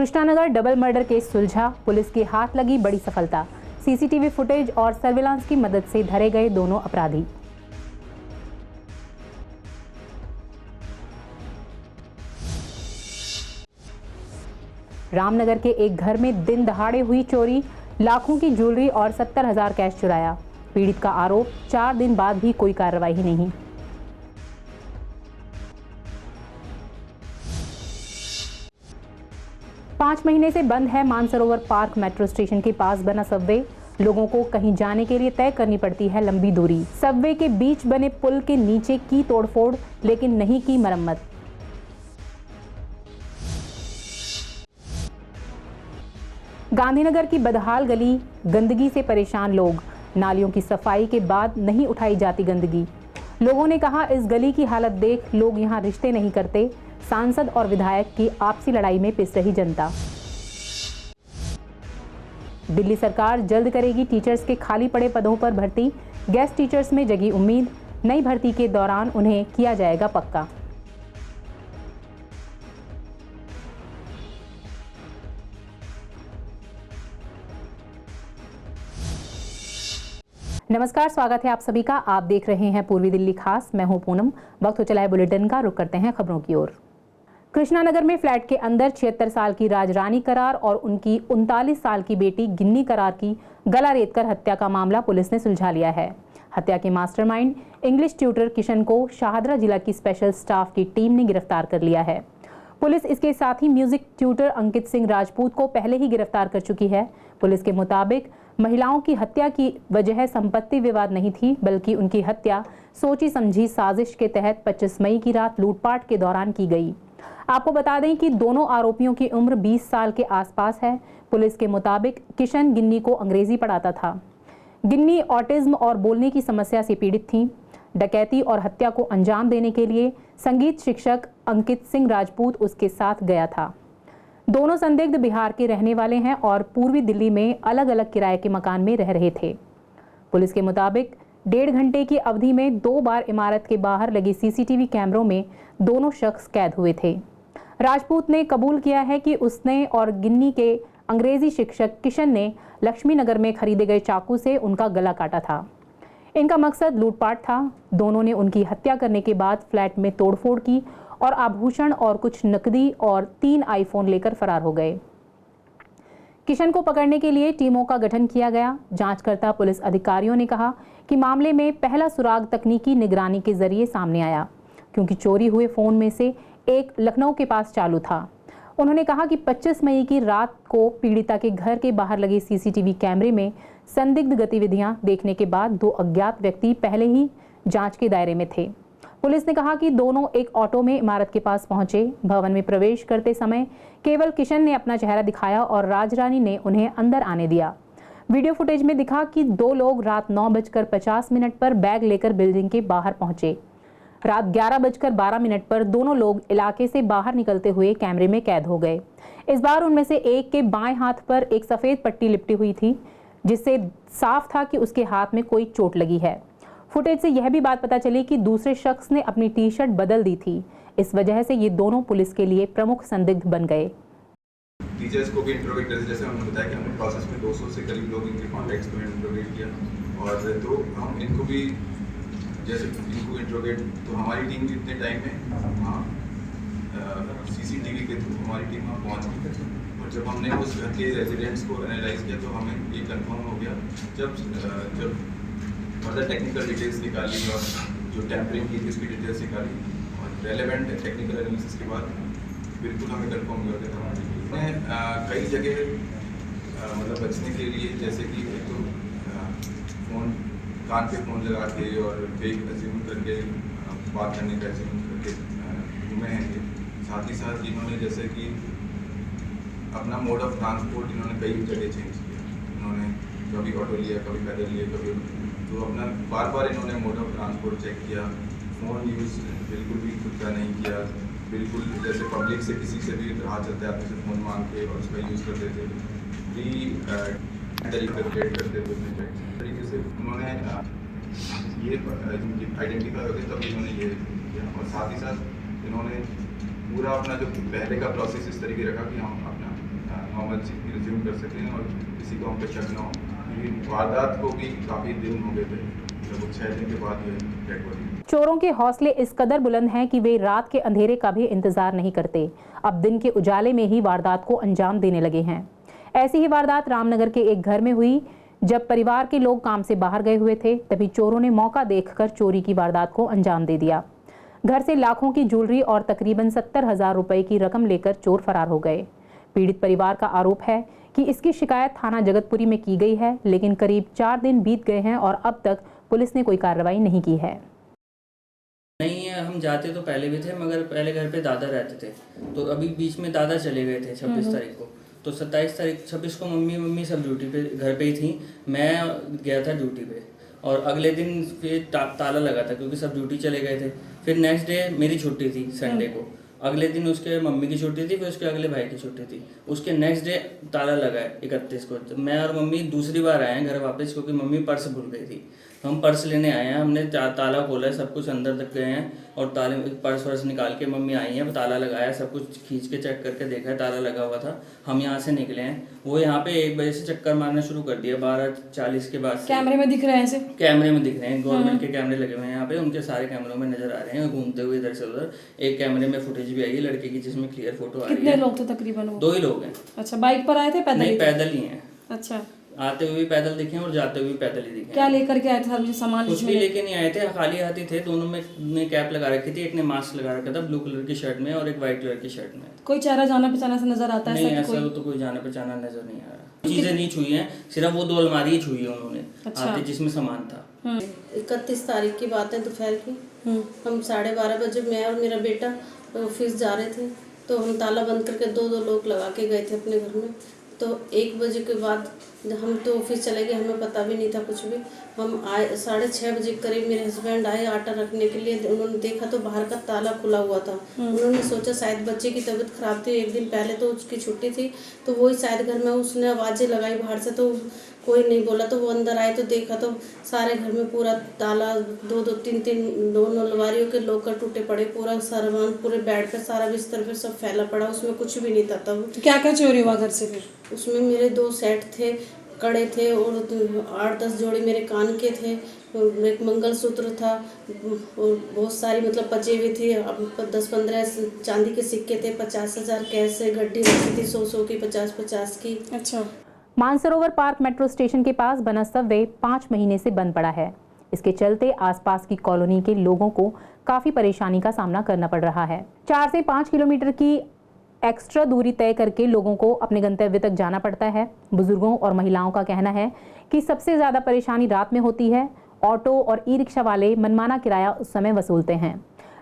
Krishnanagar double murder case सुलझा, police के हाथ लगी बड़ी सफलता। सीसीटीवी फुटेज और सर्विलांस की मदद से धरे गए दोनों अपराधी। रामनगर के एक घर में दिन दहाड़े हुई चोरी, लाखों की ज्वेलरी और 70,000 कैश चुराया। पीड़ित का आरोप, 4 दिन बाद भी कोई कार्रवाई नहीं। पांच महीने से बंद है मानसरोवर पार्क मेट्रो स्टेशन के पास बना सबवे। लोगों को कहीं जाने के लिए तय करनी पड़ती है लंबी दूरी। सबवे के बीच बने पुल के नीचे की तोड़फोड़, लेकिन नहीं की मरम्मत। गांधीनगर की बदहाल गली, गंदगी से परेशान लोग। नालियों की सफाई के बाद नहीं उठाई जाती गंदगी। लोगों ने कहा, इस गली की हालत देख लोग यहां रिश्ते नहीं करते। सांसद और विधायक की आपसी लड़ाई में पिस रही जनता। दिल्ली सरकार जल्द करेगी टीचर्स के खाली पड़े पदों पर भर्ती। गेस्ट टीचर्स में जगी उम्मीद, नई भर्ती के दौरान उन्हें किया जाएगा पक्का। नमस्कार, स्वागत है आप सभी का। आप देख रहे हैं पूर्वी दिल्ली खास। मैं हूं पूनम। वक्त हो चला है बुलेटिन का, रुख करते हैं खबरों की ओर। कृष्णानगर में फ्लैट के अंदर 76 साल की राजरानी करार और उनकी 39 साल की बेटी गिन्नी करार की गला रेतकर हत्या का मामला पुलिस ने सुलझा लिया है। हत्या के मास्टरमाइंड इंग्लिश ट्यूटर किशन को शाहदरा जिला की स्पेशल स्टाफ की टीम ने गिरफ्तार कर लिया है। पुलिस इसके साथ ही म्यूजिक ट्यूटर अंकित सिंह राजपूत को पहले ही गिरफ्तार कर चुकी है। पुलिस के मुताबिक महिलाओं की हत्या की वजह संपत्ति विवाद नहीं थी, बल्कि उनकी हत्या सोची समझी साजिश के तहत 25 मई की रात लूटपाट के दौरान की गई। आपको बता दें कि दोनों आरोपियों की उम्र 20 साल के आसपास है। पुलिस के मुताबिक किशन गिन्नी को अंग्रेजी पढ़ाता था। गिन्नी ऑटिज्म और बोलने की समस्या से पीड़ित थी। डकैती और हत्या को अंजाम देने के लिए संगीत शिक्षक अंकित सिंह राजपूत उसके साथ गया था। दोनों संदिग्ध बिहार के रहने वाले हैं और पूर्वी दिल्ली में अलग अलग किराए के मकान में रह रहे थे। पुलिस के मुताबिक 1.5 घंटे की अवधि में 2 बार इमारत के बाहर लगे सीसीटीवी कैमरों में दोनों शख्स कैद हुए थे। राजपूत ने कबूल किया है कि उसने और गिन्नी के अंग्रेजी शिक्षक किशन ने लक्ष्मी नगर में खरीदे गए चाकू से उनका गला काटा था। इनका मकसद लूटपाट था। दोनों ने उनकी हत्या करने के बाद फ्लैट में तोड़फोड़ की और आभूषण और कुछ नकदी और 3 आईफोन लेकर फरार हो गए। किशन को पकड़ने के लिए टीमों का गठन किया गया। जांचकर्ता पुलिस अधिकारियों ने कहा कि मामले में पहला सुराग तकनीकी निगरानी के जरिए सामने आया, क्योंकि चोरी हुए फोन में से एक लखनऊ के पास चालू था। उन्होंने कहा कि 25 मई की रात को पीड़िता के घर के बाहर लगे सीसीटीवी कैमरे में संदिग्ध गतिविधियां देखने के बाद 2 अज्ञात व्यक्ति पहले ही जांच के दायरे में थे। पुलिस ने कहा कि दोनों एक ऑटो में इमारत के पास पहुंचे। भवन में प्रवेश करते समय केवल किशन ने अपना चेहरा दिखाया और राजरानी ने उन्हें अंदर आने दिया। वीडियो फुटेज में दिखा कि 2 लोग रात 9:50 पर बैग लेकर बिल्डिंग के बाहर पहुंचे। रात 11:12 पर दोनों लोग इलाके से बाहर निकलते हुए कैमरे में कैद हो गए। इस बार उनमें से एक के बाएं हाथ पर एक सफेद पट्टी लिपटी हुई थी, जिससे साफ था कि उसके हाथ में कोई चोट लगी है। फुटेज से यह भी बात पता चली कि दूसरे शख्स ने अपनी टी-शर्ट बदल दी थी। इस वजह से ये दोनों पुलिस के लिए प्रमुख संदिग्ध बन गए। टीचर्स को भी इंट्रोगेट करते, जैसे हमने बताया कि हमने प्रोसेस में 200 से करीब लोग इनके कॉन्टैक्ट्स को इंट्रोगेट किया, और तो हम इनको भी जैसे इनको इंट्रोगेट, तो हमारी टीम जितने टाइम में वहाँ सीसीटीवी के थ्रू हमारी टीम वहाँ पहुँच गई। और जब हमने उस घर के रेजिडेंट्स को एनालाइज किया तो हमें ये कंफर्म हो गया, जब फर्दर टेक्निकल डिटेल्स निकाली और जो टैंपरिंग की थी उसकी डिटेल्स निकाली और रेलेवेंट टेक्निकल एनालिसिस के बाद बिल्कुल हमें कंफर्म कर दिया था। कई जगह मतलब बचने के लिए, जैसे कि एक तो फ़ोन कान पे फ़ोन लगा के और फेक अज्यूम करके बात करने का अज्यूम करके घूमे हैं ये। साथ ही साथ इन्होंने जैसे कि अपना मोड ऑफ ट्रांसपोर्ट इन्होंने कई जगह चेंज किया। इन्होंने कभी ऑटो लिया, कभी पैदल लिया, कभी तो अपना बार बार इन्होंने मोड ऑफ ट्रांसपोर्ट चेक किया। फ़ोन यूज़ बिल्कुल भी खुद का नहीं किया। बिल्कुल जैसे पब्लिक से किसी से भी राह चलते आते से फ़ोन मांग के और उसका यूज़ करते थे। तरीके करते थे अपने तरीके से उन्होंने ये आइडेंटिफाई होते तब इन्होंने ये किया। और साथ ही साथ इन्होंने पूरा अपना जो पहले का प्रोसेस इस तरीके रखा कि हम अपना नॉर्मल रिज्यूम कर सकें और किसी को हम पे शक ना हो, क्योंकि वारदात को भी काफ़ी दिन हो गए थे, लगभग 6 दिन के बाद ये डेड बॉडी। चोरों के हौसले इस कदर बुलंद हैं कि वे रात के अंधेरे का भी इंतजार नहीं करते, अब दिन के उजाले में ही वारदात को अंजाम देने लगे हैं। ऐसी ही वारदात रामनगर के एक घर में हुई। जब परिवार के लोग काम से बाहर गए हुए थे, तभी चोरों ने मौका देखकर चोरी की वारदात को अंजाम दे दिया। घर से लाखों की ज्वेलरी और तकरीबन 70,000 रुपए की रकम लेकर चोर फरार हो गए। पीड़ित परिवार का आरोप है कि इसकी शिकायत थाना जगतपुरी में की गई है, लेकिन करीब 4 दिन बीत गए हैं और अब तक पुलिस ने कोई कार्रवाई नहीं की है। नहीं, हम जाते तो पहले भी थे, मगर पहले घर पे दादा रहते थे, तो अभी बीच में दादा चले गए थे 26 तारीख को, तो 26 को मम्मी सब ड्यूटी पे घर पे ही थी, मैं गया था ड्यूटी पे, और अगले दिन फिर ताला लगा था क्योंकि सब ड्यूटी चले गए थे। फिर नेक्स्ट डे मेरी छुट्टी थी संडे को, अगले दिन उसके मम्मी की छुट्टी थी, फिर उसके अगले भाई की छुट्टी थी, उसके नेक्स्ट डे ताला लगा है 31 को। तो मैं और मम्मी दूसरी बार आए हैं घर वापस, क्योंकि मम्मी पर्स भूल गई थी। हम पर्स लेने आए हैं, हमने ताला खोला है, सब कुछ अंदर तक गए हैं, और ताले पर्स वर्स निकाल के मम्मी आई हैं, ताला लगाया, सब कुछ खींच के चेक करके देखा है ताला लगा हुआ था। हम यहाँ से निकले हैं, वो यहाँ पे 1 बजे से चक्कर मारना शुरू कर दिया, 12:40 के बाद। कैमरे में दिख रहे हैं ऐसे? कैमरे में दिख रहे हैं, गवर्नमेंट के कैमरे लगे हुए हैं यहाँ पे, उनके सारे कैमरों में नजर आ रहे हैं घूमते हुए इधर से उधर। एक कैमरे में फुटेज भी आई है लड़के की, जिसमें क्लियर फोटो आ रही है। कितने लोग थे तकरीबन वो? 2 ही लोग हैं। अच्छा, बाइक पर आए थे पैदल? नहीं, पैदल ही हैं। अच्छा, आते हुए भी पैदल दिखे और जाते हुए भी पैदल ही दिखे। क्या लेकर के आए थे? मुझे सामान कुछ भी लेके नहीं आए थे, खाली हाथ ही थे। दोनों में कैप लगा रखी थी, एक ने मास्क लगा रखा था ब्लू कलर की शर्ट में और एक व्हाइट कलर की शर्ट में। कोई चेहरा जाना पहचाना से नजर आता है? नहीं, ऐसा तो कोई जाना पहचाना नजर नहीं आ रहा। चीजें नहीं छुई हैं, सिर्फ वो 2 अलमारी ही छुई है उन्होंने। अच्छा। आते जिसमें सामान था। 31 तारीख की बात है, दोपहर की। हम 12:30 बजे मैं और मेरा बेटा ऑफिस जा रहे थे, तो हम ताला बंद करके 2 लोग लगा के गए थे अपने घर में। तो 1 बजे के बाद हम तो ऑफिस चले गए, हमें पता भी नहीं था कुछ भी। हम आए 6:30 बजे करीब, मेरे हस्बैंड आए आटा रखने के लिए। उन्होंने देखा तो बाहर का ताला खुला हुआ था। उन्होंने सोचा शायद बच्चे की तबीयत खराब थी, 1 दिन पहले तो उसकी छुट्टी थी, तो वही शायद घर में उसने आवाज़ें लगाई बाहर से, तो कोई नहीं बोला। तो वो अंदर आए तो देखा तो सारे घर में पूरा ताला, 2-2, 3-3 दोनों अलमारियों के लॉकर टूटे पड़े, पूरा सामान पूरे बेड पे, सारा बिस्तर पे सब फैला पड़ा, उसमें कुछ भी नहीं था। तब क्या क्या चोरी हुआ घर से? फिर उसमें मेरे 2 सेट थे, कड़े थे, और 8-10 जोड़ी मेरे कान के थे, एक मंगलसूत्र था, और बहुत सारी मतलब पचे हुए थे। 10-15 चांदी के सिक्के थे, 50,000 कैश से, गड्डी रखी थी 100 की, 50 की। अच्छा। मानसरोवर पार्क मेट्रो स्टेशन के पास बना सबवे 5 महीने से बंद पड़ा है। इसके चलते आसपास की कॉलोनी के लोगों को काफी परेशानी का सामना करना पड़ रहा है। 4 से 5 किलोमीटर की एक्स्ट्रा दूरी तय करके लोगों को अपने गंतव्य तक जाना पड़ता है। बुजुर्गों और महिलाओं का कहना है कि सबसे ज्यादा परेशानी रात में होती है। ऑटो और ई रिक्शा वाले मनमाना किराया उस समय वसूलते हैं।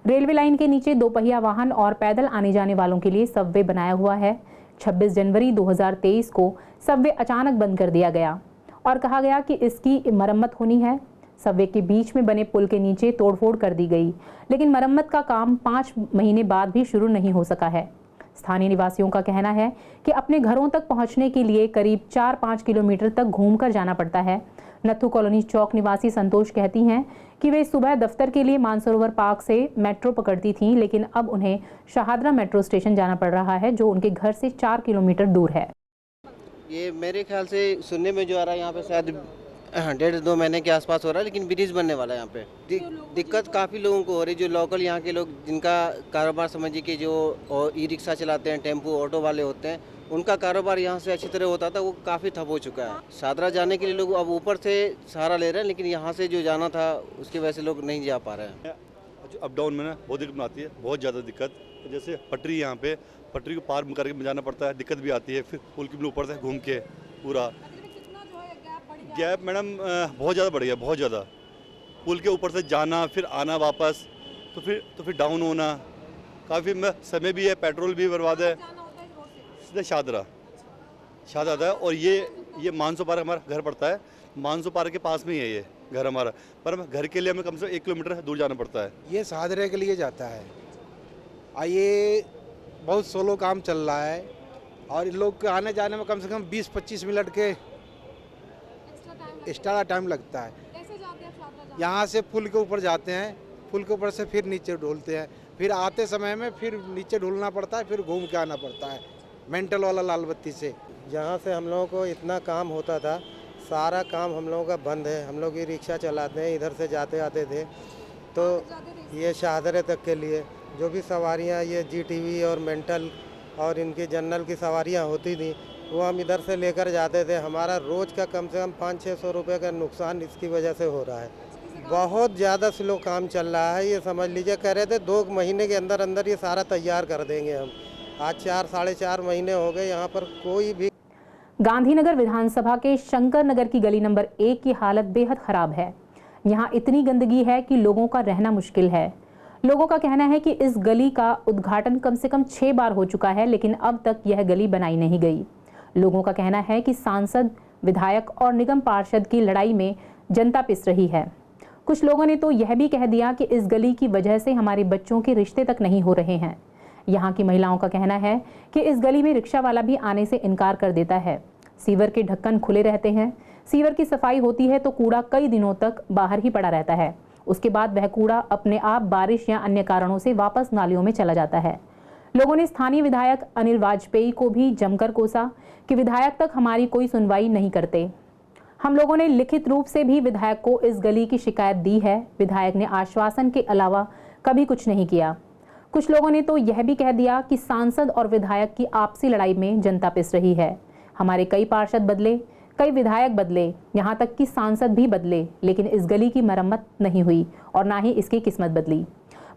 रेलवे लाइन के नीचे 2 पहिया वाहन और पैदल आने जाने वालों के लिए सबवे बनाया हुआ है। 26 जनवरी 2023 को सबवे अचानक बंद कर दिया गया और कहा गया कि इसकी मरम्मत होनी है। सबवे के बीच में बने पुल के नीचे तोड़फोड़ कर दी गई, लेकिन मरम्मत का काम 5 महीने बाद भी शुरू नहीं हो सका है। स्थानीय निवासियों का कहना है कि अपने घरों तक पहुंचने के लिए करीब 4-5 किलोमीटर तक घूमकर जाना पड़ता है। नथु कॉलोनी चौक निवासी संतोष कहती हैं कि वे सुबह दफ्तर के लिए मानसरोवर पार्क से मेट्रो पकड़ती थीं, लेकिन अब उन्हें शाहदरा मेट्रो स्टेशन जाना पड़ रहा है, जो उनके घर से 4 किलोमीटर दूर है। ये मेरे ख्याल से सुनने में जो आ रहा है, यहाँ पे शायद 1.5-2 महीने के आसपास हो रहा है, लेकिन ब्रिज बनने वाला है यहाँ पे। दिक्कत काफ़ी लोगों को हो रही है, जो लोकल यहाँ के लोग, जिनका कारोबार समझिए कि जो ई रिक्शा चलाते हैं, टेम्पो ऑटो वाले होते हैं, उनका कारोबार यहाँ से अच्छी तरह होता था, वो काफ़ी ठप हो चुका है। शाहदरा जाने के लिए लोग अब ऊपर से सहारा ले रहे हैं, लेकिन यहाँ से जो जाना था उसकी वजह से लोग नहीं जा पा रहे हैं। अप डाउन में ना बहुत दिक्कत आती है, बहुत ज़्यादा दिक्कत। जैसे पटरी, यहाँ पे पटरी को पार करके जाना पड़ता है, दिक्कत भी आती है। फिर पुल के ऊपर से घूम के पूरा गैप मैडम बहुत ज़्यादा बढ़ गया, बहुत ज़्यादा। पुल के ऊपर से जाना फिर आना वापस, तो फिर डाउन होना, काफ़ी समय भी है, पेट्रोल भी बर्बाद है। सीधा शाहदरा है, और ये मानसो पार्क हमारा घर पड़ता है। मानसो पार्क के पास में ही है ये घर हमारा, पर घर के लिए हमें कम से कम 1 किलोमीटर दूर जाना पड़ता है। ये शाहदरे के लिए जाता है। ये बहुत सोलो काम चल रहा है, और लोग के आने जाने में कम से कम 20-25 मिनट के एक्स्ट्रा टाइम लगता है। यहाँ से पुल के ऊपर जाते हैं, पुल के ऊपर से फिर नीचे ढूलते हैं, फिर आते समय में फिर नीचे ढूलना पड़ता है, फिर घूम के आना पड़ता है। मेंटल वाला लाल बत्ती से। यहाँ से हम लोगों को इतना काम होता था, सारा काम हम लोगों का बंद है। हम लोग ये रिक्शा चलाते हैं, इधर से जाते आते थे, तो ये शाहदरे तक के लिए जो भी सवारियाँ ये जीटीवी और मेंटल और इनकी जनरल की सवारियाँ होती थी, वो हम इधर से लेकर जाते थे। हमारा रोज़ का कम से कम 500-600 रुपये का नुकसान इसकी वजह से हो रहा है। बहुत ज़्यादा स्लो काम चल रहा है। ये समझ लीजिए, कह रहे थे 2 महीने के अंदर अंदर ये सारा तैयार कर देंगे हम। आज 4-4.5 महीने हो गए, यहाँ पर कोई भी। गांधीनगर विधानसभा के शंकर नगर की गली नंबर 1 की हालत बेहद खराब है। यहाँ इतनी गंदगी है कि लोगों का रहना मुश्किल है। लोगों का कहना है कि इस गली का उद्घाटन कम से कम 6 बार हो चुका है, लेकिन अब तक यह गली बनाई नहीं गई। लोगों का कहना है कि सांसद, विधायक और निगम पार्षद की लड़ाई में जनता पिस रही है। कुछ लोगों ने तो यह भी कह दिया कि इस गली की वजह से हमारे बच्चों के रिश्ते तक नहीं हो रहे हैं। यहाँ की महिलाओं का कहना है कि इस गली में रिक्शा वाला भी आने से इनकार कर देता है। सीवर के ढक्कन खुले रहते हैं। सीवर की सफाई होती है तो कूड़ा कई दिनों तक बाहर ही पड़ा रहता है। उसके बाद वह कूड़ा अपने आप बारिश या अन्य कारणों से वापस नालियों में चला जाता है। लोगों ने स्थानीय विधायक अनिल वाजपेयी को भी जमकर कोसा कि विधायक तक हमारी कोई सुनवाई नहीं करते। हम लोगों ने लिखित रूप से भी विधायक को इस गली की शिकायत दी है। विधायक ने आश्वासन के अलावा कभी कुछ नहीं किया। कुछ लोगों ने तो यह भी कह दिया कि सांसद और विधायक की आपसी लड़ाई में जनता पिस रही है। हमारे कई पार्षद बदले, कई विधायक बदले, यहाँ तक कि सांसद भी बदले, लेकिन इस गली की मरम्मत नहीं हुई और ना ही इसकी किस्मत बदली।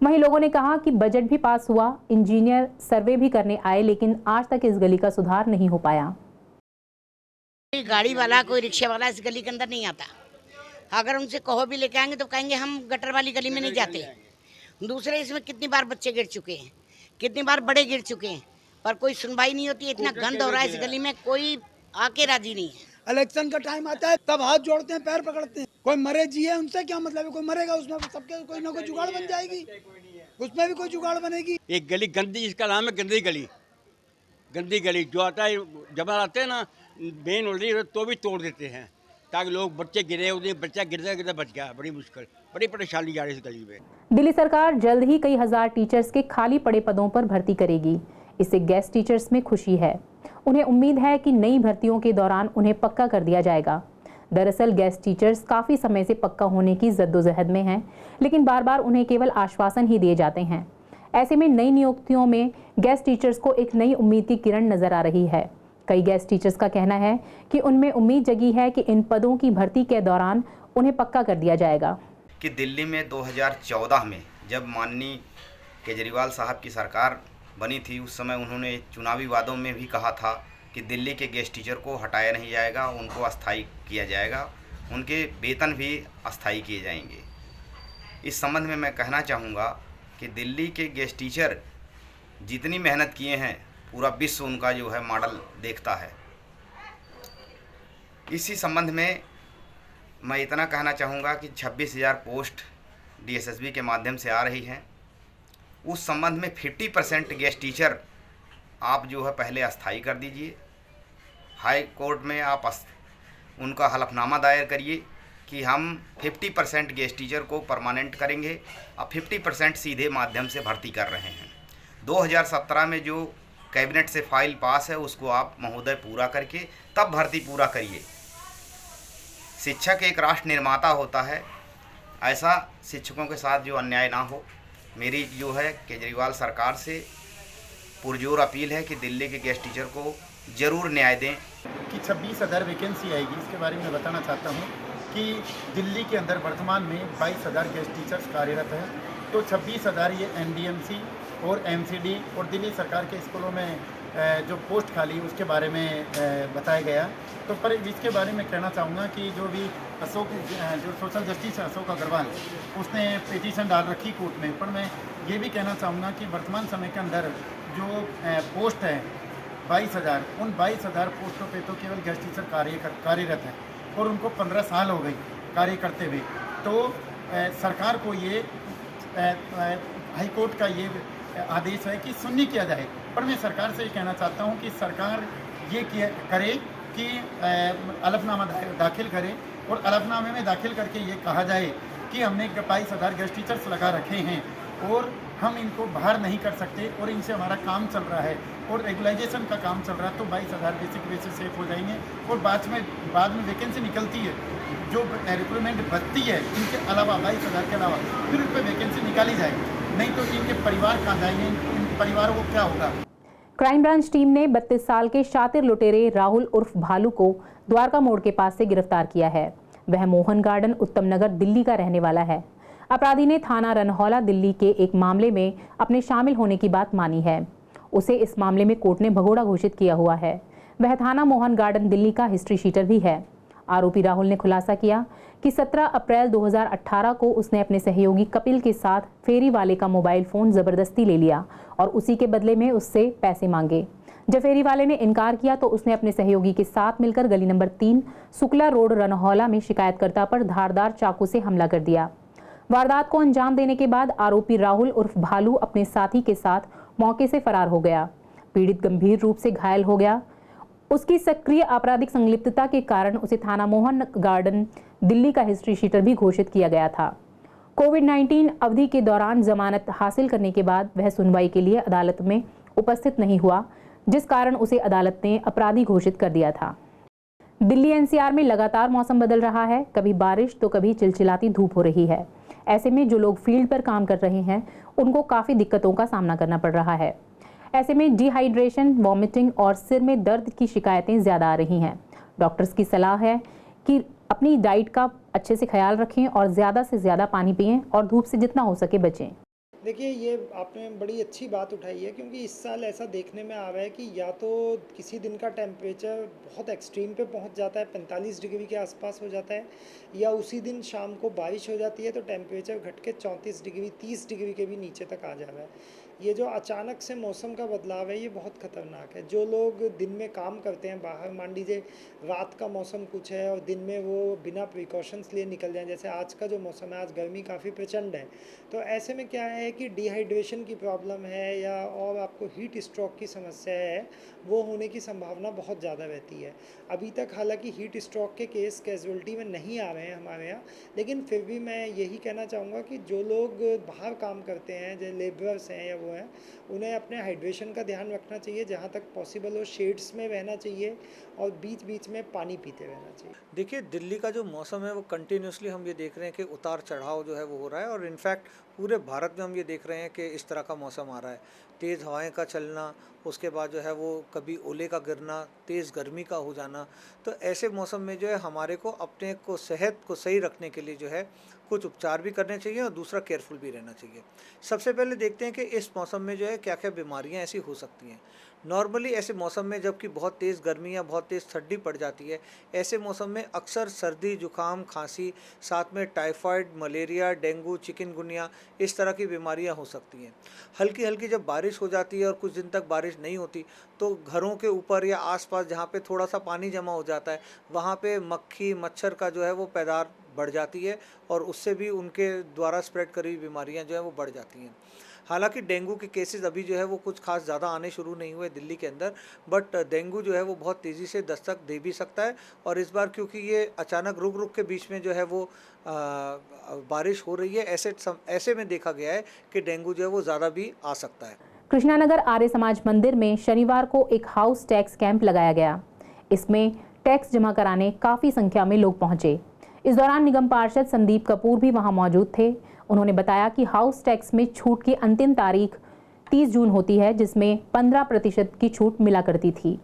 वहीं लोगों ने कहा कि बजट भी पास हुआ, इंजीनियर सर्वे भी करने आए, लेकिन आज तक इस गली का सुधार नहीं हो पाया। गाड़ी वाला, कोई रिक्शा वाला इस गली के अंदर नहीं आता। अगर उनसे कहो भी लेके आएंगे तो कहेंगे हम गटर वाली गली में नहीं जाते। दूसरे, इसमें कितनी बार बच्चे गिर चुके हैं, कितनी बार बड़े गिर चुके हैं, पर कोई सुनवाई नहीं होती। इतना गंद हो रहा है इस गली में, कोई आके राजी नहीं है। इलेक्शन का टाइम आता है तब हाथ जोड़ते हैं, पैर पकड़ते हैं। कोई मरे जी है, उनसे क्या मतलब है? कोई मरेगा उसमें सबके कोई ना कोई जुगाड़ बन जाएगी, उसमें भी कोई जुगाड़ बनेगी। एक गली गंदी, इसका नाम है गंदी गली। गंदी गली जो आता है, जब आते हैं ना, बेन उड़ रही है तो भी तोड़ देते हैं ताकि लोग, बच्चे गिरे, उन्हें बच्चा गिरता गिरता बच गया। बड़ी मुश्किल, बड़ी परेशानी आ रही है इस गली में। दिल्ली सरकार जल्द ही कई हजार टीचर्स के खाली पड़े पदों पर भर्ती करेगी। इससे गेस्ट टीचर्स में खुशी है। उन्हें उम्मीद है कि नई भर्तियों के दौरान उन्हें पक्का कर दिया जाएगा। दरअसल गेस्ट टीचर्स काफ़ी समय से पक्का होने की जद्दोजहद में हैं, लेकिन बार बार उन्हें केवल आश्वासन ही दिए जाते हैं। ऐसे में नई नियुक्तियों में गेस्ट टीचर्स को एक नई उम्मीद की किरण नजर आ रही है। कई गेस्ट टीचर्स का कहना है कि उनमें उम्मीद जगी है कि इन पदों की भर्ती के दौरान उन्हें पक्का कर दिया जाएगा। कि दिल्ली में 2014 में जब माननीय केजरीवाल साहब की सरकार बनी थी, उस समय उन्होंने चुनावी वादों में भी कहा था कि दिल्ली के गेस्ट टीचर को हटाया नहीं जाएगा, उनको अस्थायी किया जाएगा, उनके वेतन भी अस्थायी किए जाएंगे। इस संबंध में मैं कहना चाहूँगा कि दिल्ली के गेस्ट टीचर जितनी मेहनत किए हैं, पूरा विश्व उनका जो है मॉडल देखता है। इसी संबंध में मैं इतना कहना चाहूँगा कि 26,000 पोस्ट डीएसएसबी के माध्यम से आ रही हैं। उस संबंध में 50% गेस्ट टीचर आप जो है पहले अस्थायी कर दीजिए। हाई कोर्ट में आप उनका हलफनामा दायर करिए कि हम 50% गेस्ट टीचर को परमानेंट करेंगे और 50% सीधे माध्यम से भर्ती कर रहे हैं। 2017 में जो कैबिनेट से फाइल पास है उसको आप महोदय पूरा करके तब भर्ती पूरा करिए। शिक्षक एक राष्ट्र निर्माता होता है, ऐसा शिक्षकों के साथ जो अन्याय ना हो। मेरी जो है केजरीवाल सरकार से पुरजोर अपील है कि दिल्ली के गेस्ट टीचर को ज़रूर न्याय दें। कि 26,000 वैकेंसी आएगी, इसके बारे में बताना चाहता हूँ कि दिल्ली के अंदर वर्तमान में 22,000 गेस्ट टीचर्स कार्यरत हैं। तो 26,000 ये एनडीएमसी और एमसीडी और दिल्ली सरकार के स्कूलों में जो पोस्ट खाली उसके बारे में बताया गया। तो पर इसके बारे में कहना चाहूँगा कि जो भी अशोक, जो सोशल जस्टिस अशोक अग्रवाल, उसने पिटीशन डाल रखी कोर्ट में। पर मैं ये भी कहना चाहूँगा कि वर्तमान समय के अंदर जो पोस्ट है 22,000, उन 22,000 पोस्टों पे तो केवल गेस्ट टीचर कार्यरत हैं और उनको 15 साल हो गई कार्य करते हुए। तो सरकार को ये हाई कोर्ट का ये आदेश है कि सुन्नी किया जाए। पर मैं सरकार से ये कहना चाहता हूँ कि सरकार ये करे कि हलफनामा दाखिल करे और हलफनामे में दाखिल करके ये कहा जाए कि हमने 22,000 गेस्ट टीचर्स लगा रखे हैं और हम इनको बाहर नहीं कर सकते और इनसे हमारा काम चल रहा है और रेगुलाइजेशन का काम चल रहा है, तो 22,000 बेसिक बेसिस सेफ हो जाएंगे और बाद में वैकेंसी निकलती है, जो रिक्रूटमेंट बचती है इनके अलावा 22,000 के अलावा फिर उन पर वैकेंसी निकाली जाएगी, नहीं तो इनके परिवार कहाँ जाएंगे, इन परिवारों को क्या होगा। क्राइम ब्रांच टीम ने 32 साल के शातिर लुटेरे राहुल उर्फ भालू को द्वारका मोड़ के पास से गिरफ्तार किया है। वह मोहन गार्डन उत्तम नगर दिल्ली का रहने वाला है। अपराधी ने थाना रनहौला दिल्ली के एक मामले में अपने शामिल होने की बात मानी है। उसे इस मामले में कोर्ट ने भगोड़ा घोषित किया हुआ है। वह थाना मोहन गार्डन दिल्ली का हिस्ट्री शीटर भी है। आरोपी राहुल ने खुलासा किया कि 17 अप्रैल 2018 को उसने अपने सहयोगी कपिल के साथ फेरी वाले का मोबाइल फोन जबरदस्ती ले लिया और उसी के बदले में उससे पैसे मांगे। जब फेरी वाले ने इनकार किया तो उसने अपने सहयोगी के साथ मिलकर गली नंबर 3 शुक्ला रोड रनहौला में शिकायतकर्ता पर धारदार चाकू से हमला कर दिया। वारदात को अंजाम देने के बाद आरोपी राहुल उर्फ भालू अपने साथी के साथ मौके से फरार हो गया। पीड़ित गंभीर रूप से घायल हो गया। उसकी सक्रिय आपराधिक संलिप्तता के कारण उसे थाना मोहन गार्डन दिल्ली का हिस्ट्री शीटर भी घोषित किया गया था। कोविड-19 अवधि के दौरान जमानत हासिल करने के बाद वह सुनवाई के लिए अदालत में उपस्थित नहीं हुआ, जिस कारण उसे अदालत ने अपराधी घोषित कर दिया था। दिल्ली एनसीआर में लगातार मौसम बदल रहा है, कभी बारिश तो कभी चिलचिलाती धूप हो रही है। ऐसे में जो लोग फील्ड पर काम कर रहे हैं उनको काफ़ी दिक्कतों का सामना करना पड़ रहा है। ऐसे में डिहाइड्रेशन, वॉमिटिंग और सिर में दर्द की शिकायतें ज़्यादा आ रही हैं। डॉक्टर्स की सलाह है कि अपनी डाइट का अच्छे से ख्याल रखें और ज़्यादा से ज़्यादा पानी पिएं और धूप से जितना हो सके बचें। देखिए, ये आपने बड़ी अच्छी बात उठाई है, क्योंकि इस साल ऐसा देखने में आ रहा है कि या तो किसी दिन का टेम्परेचर बहुत एक्सट्रीम पे पहुंच जाता है, 45 डिग्री के आसपास हो जाता है, या उसी दिन शाम को बारिश हो जाती है तो टेम्परेचर घट के 34 डिग्री 30 डिग्री के भी नीचे तक आ जा रहा है। ये जो अचानक से मौसम का बदलाव है ये बहुत ख़तरनाक है। जो लोग दिन में काम करते हैं बाहर, मान लीजिए रात का मौसम कुछ है और दिन में वो बिना प्रिकॉशंस लिए निकल जाएं, जैसे आज का जो मौसम है, आज गर्मी काफ़ी प्रचंड है, तो ऐसे में क्या है कि डिहाइड्रेशन की प्रॉब्लम है या और आपको हीट स्ट्रोक की समस्या है, वो होने की संभावना बहुत ज़्यादा रहती है। अभी तक हालांकि हीट स्ट्रोक के केस कैजुअल्टी में नहीं आ रहे हैं हमारे यहाँ, लेकिन फिर भी मैं यही कहना चाहूँगा कि जो लोग बाहर काम करते हैं, जो लेबरर्स हैं या वो हैं, उन्हें अपने हाइड्रेशन का ध्यान रखना चाहिए। जहाँ तक पॉसिबल हो शेड्स में रहना चाहिए और बीच बीच में पानी पीते रहना चाहिए। देखिए, दिल्ली का जो मौसम है वो कंटिन्यूसली हम ये देख रहे हैं कि उतार चढ़ाव जो है वो हो रहा है, और इनफैक्ट पूरे भारत में हम ये देख रहे हैं कि इस तरह का मौसम आ रहा है। तेज़ हवाएं का चलना, उसके बाद जो है वो कभी ओले का गिरना, तेज़ गर्मी का हो जाना। तो ऐसे मौसम में जो है हमारे को अपने को सेहत को सही रखने के लिए जो है कुछ उपचार भी करने चाहिए और दूसरा केयरफुल भी रहना चाहिए। सबसे पहले देखते हैं कि इस मौसम में जो है क्या क्या बीमारियां ऐसी हो सकती हैं। नॉर्मली ऐसे मौसम में जबकि बहुत तेज़ गर्मी या बहुत तेज़ ठंडी पड़ जाती है, ऐसे मौसम में अक्सर सर्दी, जुकाम, खांसी, साथ में टाइफाइड, मलेरिया, डेंगू, चिकनगुनिया, इस तरह की बीमारियां हो सकती हैं। हल्की हल्की जब बारिश हो जाती है और कुछ दिन तक बारिश नहीं होती तो घरों के ऊपर या आसपास जहाँ पे थोड़ा सा पानी जमा हो जाता है वहाँ पे मक्खी, मच्छर का जो है वो पैदार बढ़ जाती है और उससे भी उनके द्वारा स्प्रेड करी हुई बीमारियाँ जो है वो बढ़ जाती हैं। हालांकि डेंगू के केसेस अभी जो है वो कुछ खास ज़्यादा आने शुरू नहीं हुए दिल्ली के अंदर, बट डेंगू जो है वो बहुत तेज़ी से दस्तक दे भी सकता है। और इस बार क्योंकि ये अचानक रुक रुक के बीच में जो है वो बारिश हो रही है, ऐसे में देखा गया है कि डेंगू जो है वो ज़्यादा भी आ सकता है। कृष्णानगर आर्य समाज मंदिर में शनिवार को एक हाउस टैक्स कैंप लगाया गया। इसमें टैक्स जमा कराने काफ़ी संख्या में लोग पहुंचे। इस दौरान निगम पार्षद संदीप कपूर भी वहां मौजूद थे। उन्होंने बताया कि हाउस टैक्स में छूट की अंतिम तारीख 30 जून होती है, जिसमें 15% की छूट मिला करती थी।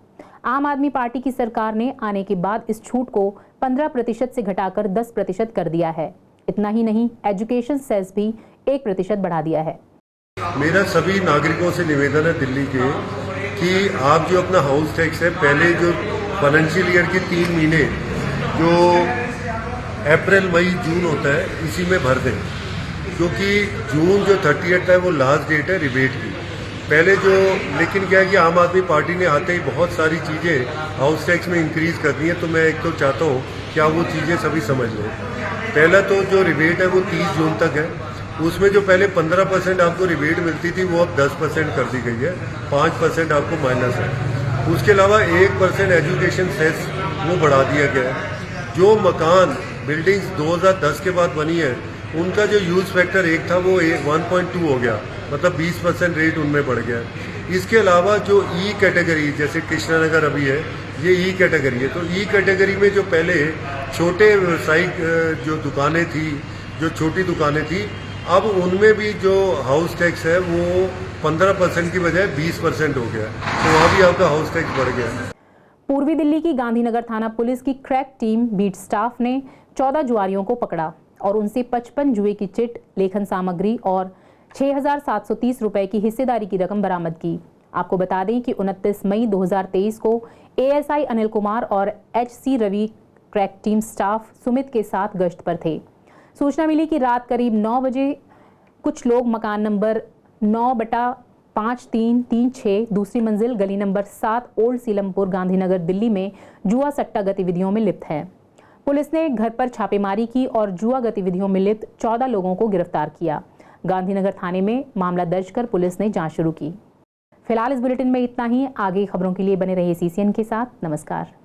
आम आदमी पार्टी की सरकार ने आने के बाद इस छूट को 15% से घटाकर 10% कर दिया है। इतना ही नहीं, एजुकेशन सेस भी 1% बढ़ा दिया है। मेरा सभी नागरिकों से निवेदन है दिल्ली के कि आप जो अपना हाउस टैक्स है पहले जो फाइनेंशियल ईयर के 3 महीने जो अप्रैल, मई, जून होता है इसी में भर दें, क्योंकि जून जो 30 है वो लास्ट डेट है रिबेट की। पहले जो लेकिन क्या है कि आम आदमी पार्टी ने आते ही बहुत सारी चीज़ें हाउस टैक्स में इंक्रीज़ कर दी हैं, तो मैं एक तो चाहता हूँ कि आप वो चीज़ें सभी समझ लें। पहला तो जो रिबेट है वो 30 जून तक है। उसमें जो पहले 15% आपको रिबेट मिलती थी वो अब 10% कर दी गई है, 5% आपको माइनस है। उसके अलावा 1% एजुकेशन सेस वो बढ़ा दिया गया है। जो मकान बिल्डिंग्स 2010 के बाद बनी है उनका जो यूज फैक्टर 1 था वो 1.2 हो गया, मतलब 20% रेट उनमें बढ़ गया है। इसके अलावा जो ई कैटेगरी, जैसे कृष्णानगर अभी है, ये ई कैटेगरी है, तो ई कैटेगरी में जो पहले छोटे व्यवसायिक जो दुकानें थी, जो छोटी दुकानें थी, अब उनमें भी जो हाउस टैक्स है वो 15% की बजाय 20% हो गया, तो वहाँ भी आपका हाउस टैक्स बढ़ गया। पूर्वी दिल्ली की गांधीनगर थाना पुलिस की क्रैक टीम बीट स्टाफ ने 14 जुआरियों को पकड़ा और उनसे 55 जुए की चिट, लेखन सामग्री और 6,730 रुपए की हिस्सेदारी की रकम बरामद की। आपको बता दें कि 29 मई 2023 को एएसआई अनिल कुमार और HC Ravi crack team staff Sumit के साथ गश्त पर थे। सूचना मिली कि रात करीब 9 बजे कुछ लोग मकान नंबर 9/5336 दूसरी मंजिल गली नंबर 7 ओल्ड सीलमपुर गांधीनगर दिल्ली में जुआ सट्टा गतिविधियों में लिप्त है। पुलिस ने घर पर छापेमारी की और जुआ गतिविधियों में लिप्त 14 लोगों को गिरफ्तार किया। गांधीनगर थाने में मामला दर्ज कर पुलिस ने जांच शुरू की। फिलहाल इस बुलेटिन में इतना ही। आगे खबरों के लिए बने रहिए सीसीएन के साथ। नमस्कार।